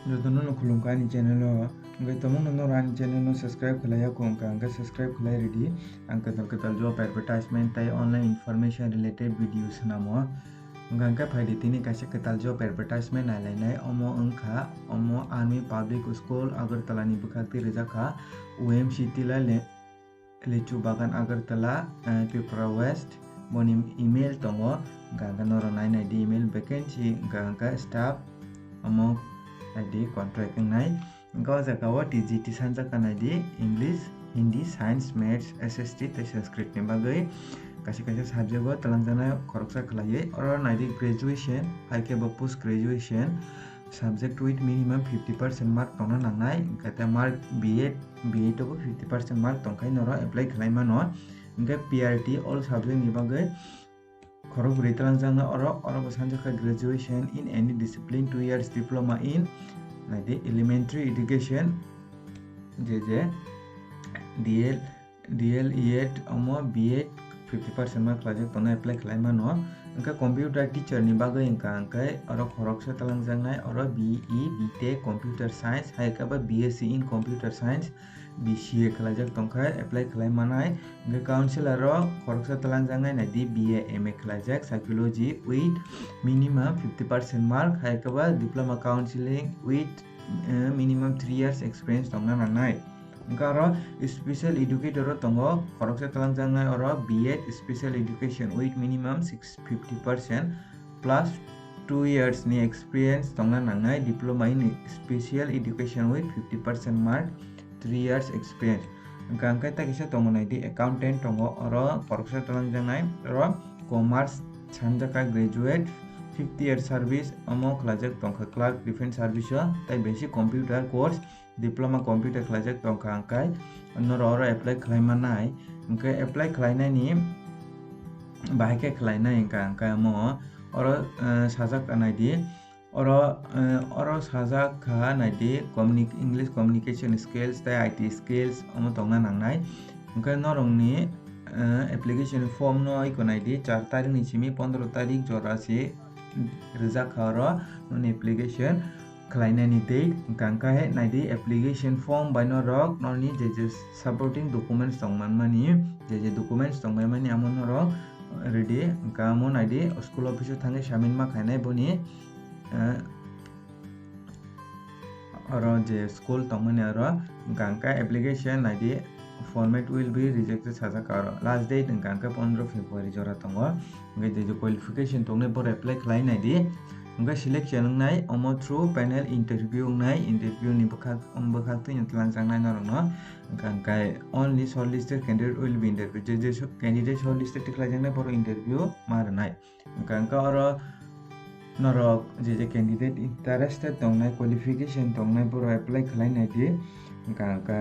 Jotono no khulumka ni channel o ngai tomong no ran channel no subscribe khlaya ko angka subscribe khlai ready angka tal job advertisement tai online information related videos namo angka phaidi tini kaisa ketal job advertisement nalainai omo angka omo army public school agartala ni bukhakti rijaka OMC tila lechu bagan agartala Tripura West boni email tongo angka noro nainai di email vacancy angka staff omo ID contract ngai engkau jagao TGT sanjaka naidi English Hindi Science Maths SST tei Sanskrit ni bagai kaisa subject o talangjana khoroksa khlaiye oro naidi graduation haike bo post graduation subject with minimum 50% mark tongna nangnai kata mark BA to 50% mark tongkai noro apply khlai mano engka PRT all subject ni bagai khorok beri talangjana oro bo sanjaka graduation in any discipline 2 years diploma in naidi elementary education JJ DL ED omo B8 50% mark khlajak tona apply khlai mano engka computer teacher ni bagai engka oro khoroksa talangjangnai oro BE BTech computer science haika ba BSc in computer science BCA khlajak tongkai apply khlai manai engka counselor ro khoroksa talangjangnai naidi BA MA khlajak psychology with minimum 50% mark haika ba diploma counseling with minimum 3 years experience tongna nangnai engka ro special educator ro tongo khoroksa talangjangnai oro B.Ed special education with minimum 50% plus 2 years ni experience tongna nangnai diploma in special education with 50% mark 3 years experience engka ta kisa tongo naidi accountant tongo oro khoroksa talangjangnai oro commerce sanjaka graduate 50 year service omo khlajak tongkha clerk defense service o tai basic computer course diploma computer khlajak tongkha angkai noro oro apply khlai manai angkai apply khlainai ni bahike khlainai angkai mo oro sajak naidi oro sajak kha naidi English communication skills tai IT skills omo tongna nangnai angkai norong ni application form no iko naidi 4 tarik ni simi 15 tarik jorasi rijak oro non application khlainani date angka he naidi application form by no rok noni je supporting documents tongmanmani je documents tongmanmani amon rok ready angka mo naidi school office o thangai samin ma khainai boni oro je school tongmani oro angka application naidi format will be rejected sajak aro last date angka 15 February jora tongo angka je qualification tongnai bor apply khlai naidi angka selection ngai omo through panel interview ngai interview ni bukhak tu tlangjang no angka only shortlisted candidate will be interviewed je candidate shortlisted tikhlajangnai bor interview marnai angka oro norok je candidate interested tongnai qualification tongnai bor apply khlai naidi angka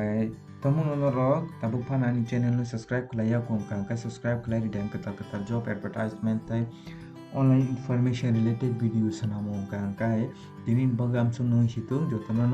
tomong norok tabuk phanani channel no subscribe khlaya ko angka subscribe khlai ridang ketal job advertisement tai online information related videos namo angka dinin bagam sung nung situng jotono no